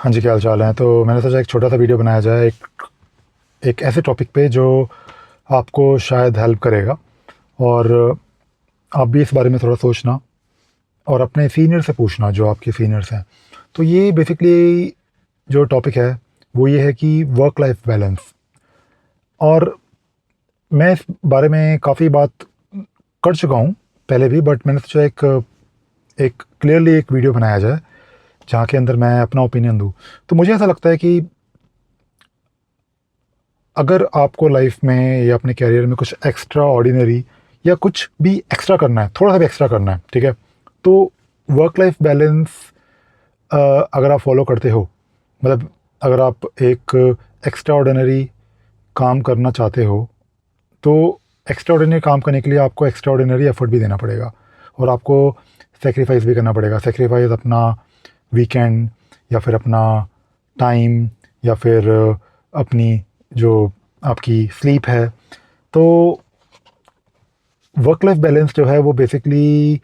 हाँ जी, क्या हाल चाल है। तो मैंने सोचा एक छोटा सा वीडियो बनाया जाए एक एक ऐसे टॉपिक पे जो आपको शायद हेल्प करेगा, और आप भी इस बारे में थोड़ा सोचना और अपने सीनियर से पूछना जो आपके सीनियर्स हैं। तो ये बेसिकली जो टॉपिक है वो ये है कि वर्क लाइफ बैलेंस। और मैं इस बारे में काफ़ी बात कर चुका हूँ पहले भी, बट मैंने सोचा एक एक क्लियरली एक वीडियो बनाया जाए जहाँ के अंदर मैं अपना ओपिनियन दूँ। तो मुझे ऐसा लगता है कि अगर आपको लाइफ में या अपने करियर में कुछ एक्स्ट्रा ऑर्डिनरी या कुछ भी एक्स्ट्रा करना है, थोड़ा सा भी एक्स्ट्रा करना है, ठीक है, तो वर्क लाइफ बैलेंस अगर आप फॉलो करते हो, मतलब अगर आप एक एक्स्ट्रा ऑर्डिनरी काम करना चाहते हो, तो एक्स्ट्रा ऑर्डिनरी काम करने के लिए आपको एक्स्ट्रा ऑर्डिनरी एफर्ट भी देना पड़ेगा और आपको सेक्रीफाइस भी करना पड़ेगा। सेक्रीफाइस अपना वीकेंड या फिर अपना टाइम या फिर अपनी जो आपकी स्लीप है। तो वर्क लाइफ बैलेंस जो है वो बेसिकली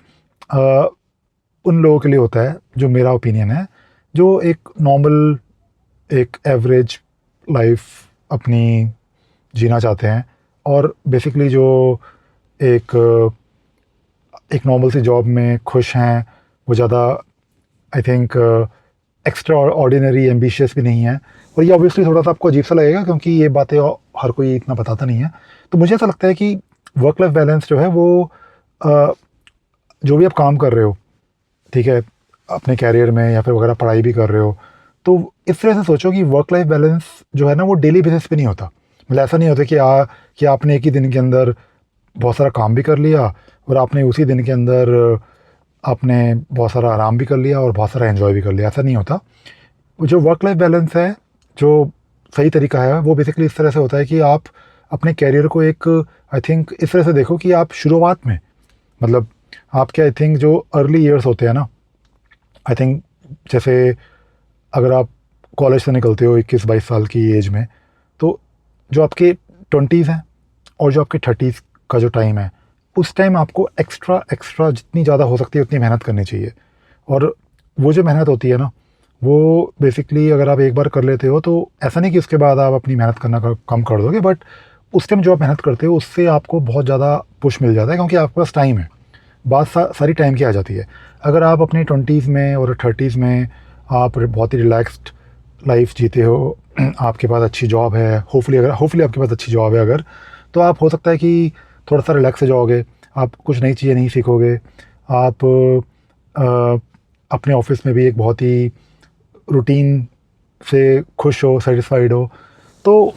उन लोगों के लिए होता है, जो मेरा ओपिनियन है, जो एक नॉर्मल एक एवरेज लाइफ अपनी जीना चाहते हैं और बेसिकली जो एक एक नॉर्मल सी जॉब में खुश हैं। वो ज़्यादा I think extra ordinary ambitious भी नहीं है। और ये ऑब्वियसली थोड़ा सा आपको अजीब सा लगेगा क्योंकि ये बातें हर कोई इतना बताता नहीं है। तो मुझे ऐसा लगता है कि वर्क लाइफ बैलेंस जो है वो अ, जो भी आप काम कर रहे हो, ठीक है, अपने कैरियर में या फिर अगर आप पढ़ाई भी कर रहे हो, तो इस तरह से सोचो कि वर्क लाइफ बैलेंस जो है ना वो डेली बेसिस पे नहीं होता। मतलब ऐसा नहीं होता कि आपने एक ही दिन के अंदर बहुत सारा काम भी कर लिया और आपने उसी दिन के अंदर आपने बहुत सारा आराम भी कर लिया और बहुत सारा एंजॉय भी कर लिया। ऐसा नहीं होता। जो वर्क लाइफ बैलेंस है, जो सही तरीका है, वो बेसिकली इस तरह से होता है कि आप अपने कैरियर को एक आई थिंक इस तरह से देखो कि आप शुरुआत में, मतलब आपके आई थिंक जो अर्ली ईयर्स होते हैं ना, आई थिंक जैसे अगर आप कॉलेज से निकलते हो 21-22 साल की एज में, तो जो आपके 20s हैं और जो आपके 30s का जो टाइम है, उस टाइम आपको एक्स्ट्रा एक्स्ट्रा जितनी ज़्यादा हो सकती है उतनी मेहनत करनी चाहिए। और वो जो मेहनत होती है ना, वो बेसिकली अगर आप एक बार कर लेते हो तो ऐसा नहीं कि उसके बाद आप अपनी मेहनत करना कम कर दोगे, बट उस टाइम जो आप मेहनत करते हो उससे आपको बहुत ज़्यादा पुश मिल जाता है क्योंकि आपके पास टाइम है। बात सारी टाइम की आ जाती है। अगर आप अपनी 20s में और 30s में आप बहुत ही रिलैक्स्ड लाइफ जीते हो, आपके पास अच्छी जॉब है, होपफुली आपके पास अच्छी जॉब है अगर, तो आप हो सकता है कि थोड़ा सा रिलैक्स हो जाओगे, आप कुछ नई चीज़ें नहीं सीखोगे, आप अपने ऑफिस में भी एक बहुत ही रूटीन से खुश हो, सेटिस्फाइड हो। तो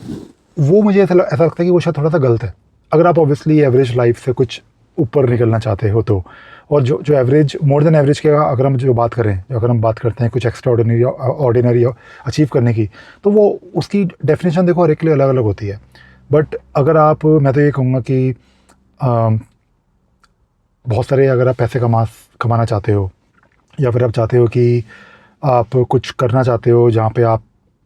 वो मुझे ऐसा लगता है कि वो शायद थोड़ा सा गलत है। अगर आप ऑब्वियसली एवरेज लाइफ से कुछ ऊपर निकलना चाहते हो तो। और जो जो एवरेज, मोर देन एवरेज के अगर हम जो बात करें, अगर हम बात करते हैं कुछ एक्स्ट्रा ऑर्डिनरी अचीव करने की, तो वो उसकी डेफिनेशन देखो हर एक के लिए अलग अलग होती है। बट अगर आप, मैं तो ये कहूँगा कि बहुत सारे अगर आप पैसे कमाना चाहते हो या फिर आप चाहते हो कि आप कुछ करना चाहते हो जहाँ पे आप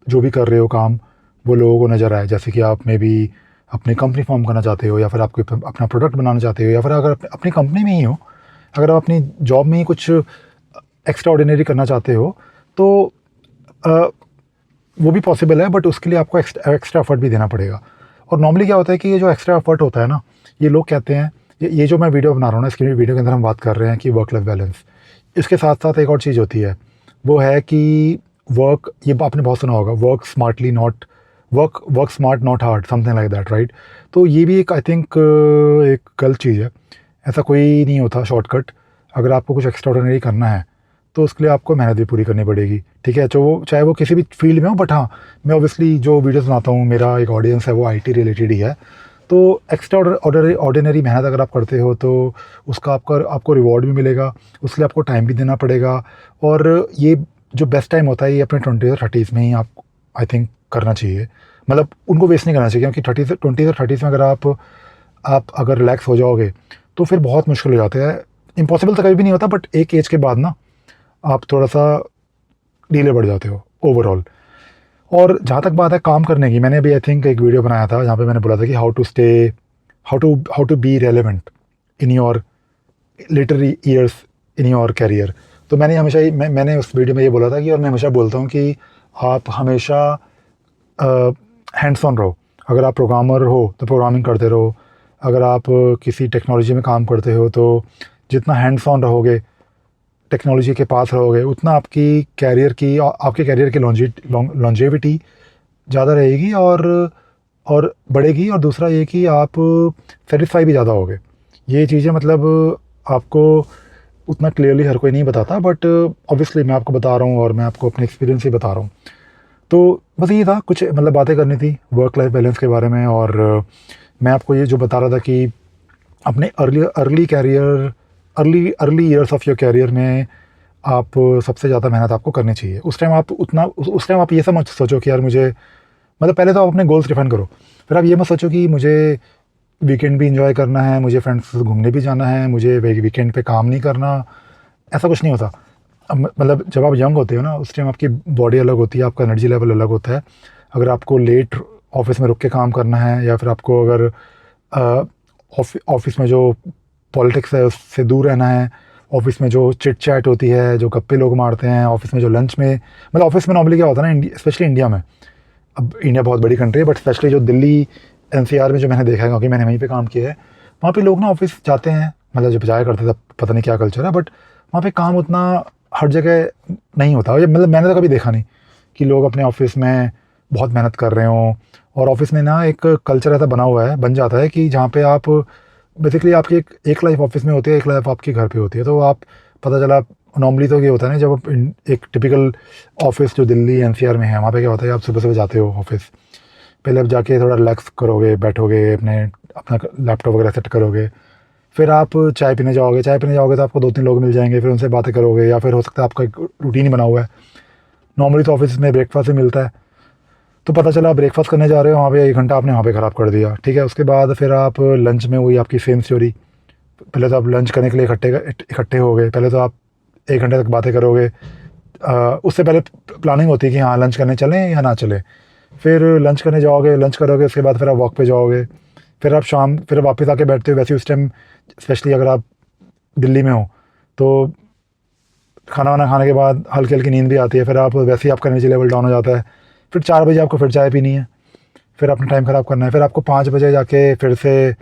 जो भी कर रहे हो काम वो लोगों को नज़र आए, जैसे कि आप में भी अपनी कंपनी फॉर्म करना चाहते हो या फिर आप कोई अपना प्रोडक्ट बनाना चाहते हो या फिर अगर अपनी कंपनी में ही हो, अगर आप अपनी जॉब में ही कुछ एक्स्ट्रा ऑर्डिनरी करना चाहते हो, तो अ, वो भी पॉसिबल है, बट उसके लिए आपको एक्स्ट्रा एफर्ट भी देना पड़ेगा। और नॉर्मली क्या होता है कि ये जो एक्स्ट्रा एफर्ट होता है ना, ये लोग कहते हैं, ये जो मैं वीडियो बना रहा हूँ ना, इसकी वीडियो के अंदर हम बात कर रहे हैं कि वर्क लाइफ बैलेंस, इसके साथ साथ एक और चीज़ होती है, वो है कि ये आपने बहुत सुना होगा, work smart not hard, something like that, right. तो ये भी एक आई थिंक एक गलत चीज़ है। ऐसा कोई नहीं होता शॉर्टकट। अगर आपको कुछ एक्स्ट्रा ऑर्डिनरी करना है तो उसके लिए आपको मेहनत भी पूरी करनी पड़ेगी, ठीक है, चाहे वो किसी भी फील्ड में हो। बट हाँ, मैं ऑब्वियसली जो वीडियोस बनाता हूँ, मेरा एक ऑडियंस है वो आईटी रिलेटेड ही है। तो एक्स्ट्रा ऑर्डिनरी मेहनत अगर आप करते हो तो उसका आपको रिवॉर्ड भी मिलेगा, उसके लिए आपको टाइम भी देना पड़ेगा। और ये जो बेस्ट टाइम होता है ये अपने 20 और 30s में ही आप आई थिंक करना चाहिए। मतलब उनको वेस्ट नहीं करना चाहिए क्योंकि 20 और 30s में अगर आप अगर रिलैक्स हो जाओगे तो फिर बहुत मुश्किल हो जाता है। इम्पॉसिबल तो कभी भी नहीं होता, बट एक एज के बाद ना आप थोड़ा सा ढीले पड़ जाते हो ओवरऑल। और जहाँ तक बात है काम करने की, मैंने अभी आई थिंक एक वीडियो बनाया था जहाँ पे मैंने बोला था कि how to be relevant in your literary years in your career. तो मैंने हमेशा मैंने उस वीडियो में ये बोला था कि, और मैं हमेशा बोलता हूँ कि आप हमेशा हैंड्स ऑन रहो। अगर आप प्रोग्रामर हो तो प्रोग्रामिंग करते रहो, अगर आप किसी टेक्नोलॉजी में काम करते हो तो जितना हैंड्स ऑन रहोगे, टेक्नोलॉजी के पास रहोगे, उतना आपके कैरियर की लॉन्जेविटी ज़्यादा रहेगी और बढ़ेगी। और दूसरा ये कि आप सेटिस्फाई भी ज़्यादा होगे। ये चीज़ें मतलब आपको उतना क्लियरली हर कोई नहीं बताता, बट ऑब्वियसली मैं आपको बता रहा हूँ और मैं आपको अपने एक्सपीरियंस से बता रहा हूँ। तो बस ये था, कुछ मतलब बातें करनी थी वर्क लाइफ बैलेंस के बारे में। और मैं आपको ये जो बता रहा था कि अपने early years of your career में आप सबसे ज़्यादा मेहनत आपको करनी चाहिए। उस टाइम आप ये सब मत सोचो कि यार मुझे, मतलब पहले तो आप अपने गोल्स डिफाइन करो। फिर आप ये मत सोचो कि मुझे वीकेंड भी इंजॉय करना है, मुझे फ्रेंड्स से घूमने भी जाना है, मुझे वीकेंड पे काम नहीं करना। ऐसा कुछ नहीं होता। अब मतलब जब आप यंग होते हो ना, उस टाइम आपकी बॉडी अलग होती है, आपका एनर्जी लेवल अलग होता है। अगर आपको लेट ऑफिस में रुक के काम करना है, या फिर आपको अगर ऑफिस में जो पॉलिटिक्स है उससे दूर रहना है, ऑफिस में जो चिट चैट होती है, जो गप्पे लोग मारते हैं ऑफिस में, जो लंच में, मतलब ऑफिस में नॉर्मली क्या होता है ना, स्पेशली इंडिया में, अब इंडिया बहुत बड़ी कंट्री है बट स्पेशली जो दिल्ली एनसीआर में जो मैंने देखा है, क्योंकि मैंने वहीं पे काम किया है, वहाँ पे लोग ना ऑफिस जाते हैं, मतलब जब जाया करते थे पता नहीं क्या कल्चर है, बट वहाँ पे काम उतना हर जगह नहीं होता। मतलब मैंने तो कभी देखा नहीं कि लोग अपने ऑफिस में बहुत मेहनत कर रहे हों। और ऑफिस में ना एक कल्चर ऐसा बन जाता है कि जहाँ पे आप बेसिकली आपकी एक लाइफ ऑफिस में होती है, एक लाइफ आपके घर पे होती है। तो आप, पता चला नॉर्मली तो ये होता है ना, जब आप एक टिपिकल ऑफिस जो दिल्ली एनसीआर में है, वहाँ पे क्या होता है, आप सुबह सुबह जाते हो ऑफिस, पहले आप जाके थोड़ा रिलैक्स करोगे, बैठोगे, अपना लैपटॉप वगैरह सेट करोगे, फिर आप चाय पीने जाओगे तो आपको 2-3 लोग मिल जाएंगे, फिर उनसे बातें करोगे, या फिर हो सकता है आपका एक रूटीन ही बना हुआ है। नॉर्मली तो ऑफिस में ब्रेकफास्ट ही मिलता है, तो पता चला ब्रेकफास्ट करने जा रहे हो, वहाँ पे 1 घंटा आपने वहाँ पे ख़राब कर दिया, ठीक है। उसके बाद फिर आप लंच में, वही आपकी सेम स्टोरी। पहले तो आप लंच करने के लिए इकट्ठे हो गए, पहले तो आप 1 घंटे तक बातें करोगे। उससे पहले प्लानिंग होती है कि हाँ लंच करने चलें या ना चलें। फिर लंच करने जाओगे, लंच करोगे, उसके बाद फिर आप वॉक पे जाओगे, फिर वापस आके बैठते हो। वैसे उस टाइम स्पेशली अगर आप दिल्ली में हो तो खाना वाना खाने के बाद हल्की हल्की नींद भी आती है, फिर आप वैसे ही आपका एनर्जी लेवल डाउन हो जाता है। फिर 4 बजे आपको फिर चाय पीनी है, फिर अपना टाइम ख़राब करना है, फिर आपको 5 बजे जाके फिर से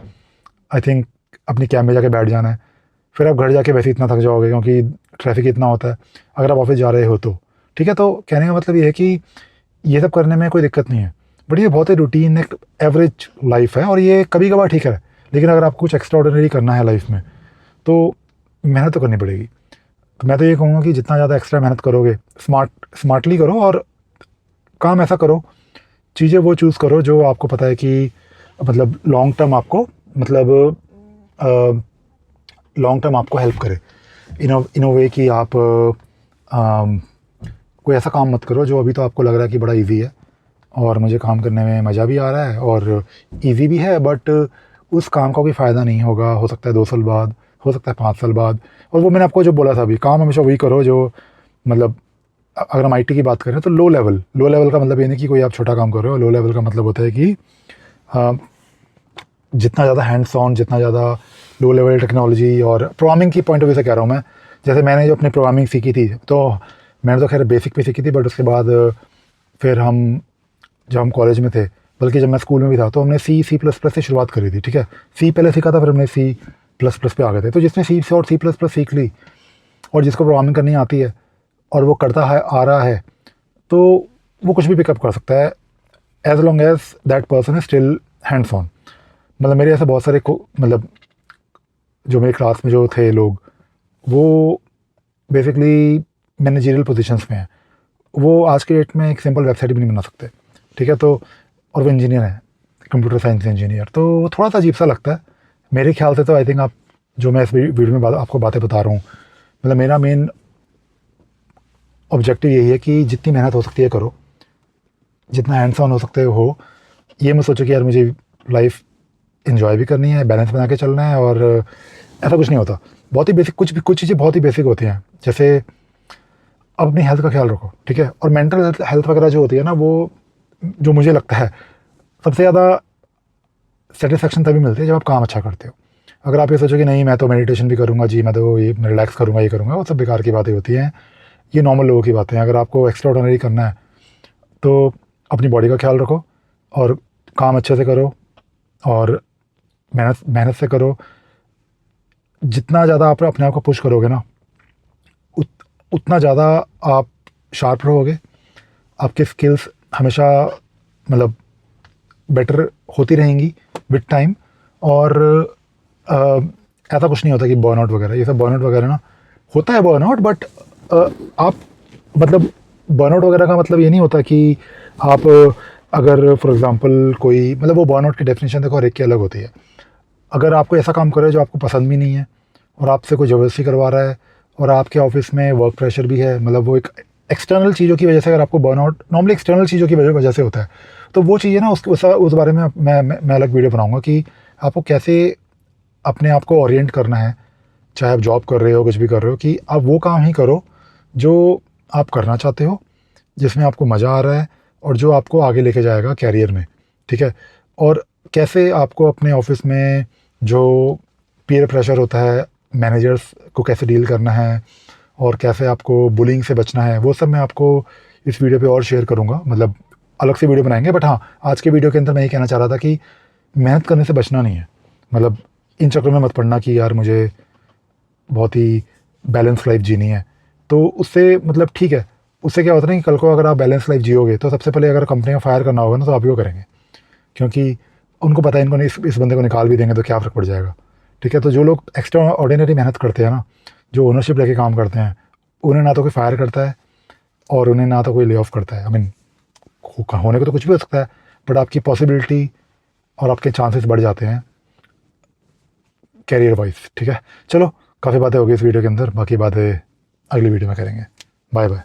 आई थिंक अपनी कैब में जाके बैठ जाना है। फिर आप घर जाके वैसे इतना थक जाओगे क्योंकि ट्रैफिक इतना होता है अगर आप ऑफिस जा रहे हो तो, ठीक है। तो कहने का मतलब ये है कि ये सब करने में कोई दिक्कत नहीं है, बट ये बहुत ही रूटीन एक एवरेज लाइफ है, और ये कभी कभार ठीक है। लेकिन अगर आपको कुछ एक्स्ट्रा ऑर्डिनरी करना है लाइफ में तो मेहनत तो करनी पड़ेगी। तो मैं तो ये कहूँगा कि जितना ज़्यादा एक्स्ट्रा मेहनत करोगे, स्मार्टली करो, और काम ऐसा करो, चीज़ें वो चूज़ करो जो आपको पता है कि मतलब लॉन्ग टर्म आपको हेल्प करे इन अ वे कि आप कोई ऐसा काम मत करो जो अभी तो आपको लग रहा है कि बड़ा इजी है और मुझे काम करने में मज़ा भी आ रहा है और इजी भी है, बट उस काम का कोई फ़ायदा नहीं होगा। हो सकता है 2 साल बाद, हो सकता है 5 साल बाद। और वो मैंने आपको जो बोला था अभी, काम हमेशा वही करो जो मतलब अगर हम आईटी की बात करें तो लो लेवल का मतलब ये नहीं कि कोई आप छोटा काम कर रहे हो। लो लेवल का मतलब होता है कि जितना ज़्यादा हैंड्स ऑन, जितना ज़्यादा लो लेवल टेक्नोलॉजी, और प्रोग्रामिंग की पॉइंट ऑफ व्यू से कह रहा हूँ मैं। जैसे मैंने जो अपनी प्रोग्रामिंग सीखी थी, तो मैंने तो खैर बेसिक पे सीखी थी, बट उसके बाद फिर जब हम कॉलेज में थे, बल्कि जब मैं स्कूल में भी था, तो हमने C++ से शुरुआत करी थी, ठीक है। सी पहले सीखा था, फिर हमने C++ पे आ गए थे। तो जिसने C++ सीख ली और जिसको प्रोग्रामिंग करनी आती है और वो करता है आ रहा है, तो वो कुछ भी पिकअप कर सकता है, as long as that person is still hands on. मतलब मेरे ऐसे बहुत सारे मतलब जो मेरे क्लास में जो थे लोग, वो बेसिकली मैनेजरियल पोजीशंस में हैं। वो आज के डेट में एक सिंपल वेबसाइट भी नहीं बना सकते, ठीक है। तो और वो इंजीनियर है, कंप्यूटर साइंस इंजीनियर। तो वो थोड़ा सा अजीब सा लगता है मेरे ख्याल से। तो आई थिंक आप जो मैं इस वीडियो में आपको बातें बता रहा हूँ, मतलब मेरा मेन ऑब्जेक्टिव यही है कि जितनी मेहनत हो सकती है करो, जितना हैंड्स ऑन हो सकते हो। ये मैं सोचो कि यार मुझे लाइफ इन्जॉय भी करनी है, बैलेंस बना के चलना है, और ऐसा कुछ नहीं होता। बहुत ही बेसिक कुछ चीज़ें बहुत ही बेसिक होती हैं, जैसे अब अपनी हेल्थ का ख्याल रखो, ठीक है। और मेंटल हेल्थ वगैरह जो होती है ना, वो जो मुझे लगता है सबसे ज़्यादा सेटिस्फेक्शन तभी मिलती है जब आप काम अच्छा करते हो। अगर आप ये सोचो कि नहीं मैं तो मेडिटेशन भी करूँगा जी, मैं तो ये रिलैक्स करूँगा, ये करूँगा, वो सब बेकार की बातें होती हैं, ये नॉर्मल लोगों की बातें हैं। अगर आपको एक्स्ट्रा ऑर्डिनरी करना है तो अपनी बॉडी का ख्याल रखो और काम अच्छे से करो और मेहनत मेहनत से करो। जितना ज़्यादा आप अपने आप को पुश करोगे ना, उतना ज़्यादा आप शार्प रहोगे, आपके स्किल्स हमेशा मतलब बेटर होती रहेंगी विद टाइम। और अ, ऐसा कुछ नहीं होता कि बर्नआउट वगैरह, ये सब बर्नआउट वगैरह ना, होता है बर्नआउट, बट आप मतलब बर्नआउट वगैरह का मतलब ये नहीं होता कि आप अगर फॉर एग्जांपल कोई मतलब वो बर्नआउट की डेफिनेशन देखो हर एक की अलग होती है। अगर आपको ऐसा काम कर रहे हो जो आपको पसंद भी नहीं है और आपसे कोई ज़बरदस्ती करवा रहा है और आपके ऑफिस में वर्क प्रेशर भी है, मतलब वो एक एक्सटर्नल चीज़ों की वजह से, अगर आपको बर्नआउट नॉर्मली एक्सटर्नल चीज़ों की वजह से होता है, तो वो चीज़ें ना उस बारे में मैं अलग वीडियो बनाऊंगा कि आपको कैसे अपने आप को ओरिएंट करना है, चाहे आप जॉब कर रहे हो कुछ भी कर रहे हो, कि आप वो काम ही करो जो आप करना चाहते हो, जिसमें आपको मज़ा आ रहा है और जो आपको आगे लेके जाएगा कैरियर में, ठीक है। और कैसे आपको अपने ऑफिस में जो पीयर प्रेशर होता है, मैनेजर्स को कैसे डील करना है और कैसे आपको बुलिंग से बचना है, वो सब मैं आपको इस वीडियो पे और शेयर करूँगा, मतलब अलग से वीडियो बनाएंगे। बट हाँ, आज के वीडियो के अंदर मैं ये कहना चाह रहा था कि मेहनत करने से बचना नहीं है, मतलब इन चक्करों में मत पड़ना कि यार मुझे बहुत ही बैलेंस लाइफ जीनी है। तो उससे मतलब ठीक है, उससे क्या होता है ना कि कल को अगर आप बैलेंस लाइफ जियोगे तो सबसे पहले अगर कंपनी में फायर करना होगा ना तो आप ही को करेंगे, क्योंकि उनको पता है इनको इस बंदे को निकाल भी देंगे तो क्या फ़र्क पड़ जाएगा, ठीक है। तो जो लोग एक्स्ट्रा ऑर्डिनरी मेहनत करते हैं ना, जो ओनरशिप लेके काम करते हैं, उन्हें ना तो कोई फायर करता है और उन्हें ना तो कोई ले ऑफ करता है। आई मीन होने को तो कुछ भी हो सकता है, बट आपकी पॉसिबिलिटी और आपके चांसेस बढ़ जाते हैं कैरियर वाइज, ठीक है। चलो, काफ़ी बातें हो गई इस वीडियो के अंदर, बाकी बातें अगली वीडियो में करेंगे। Bye bye.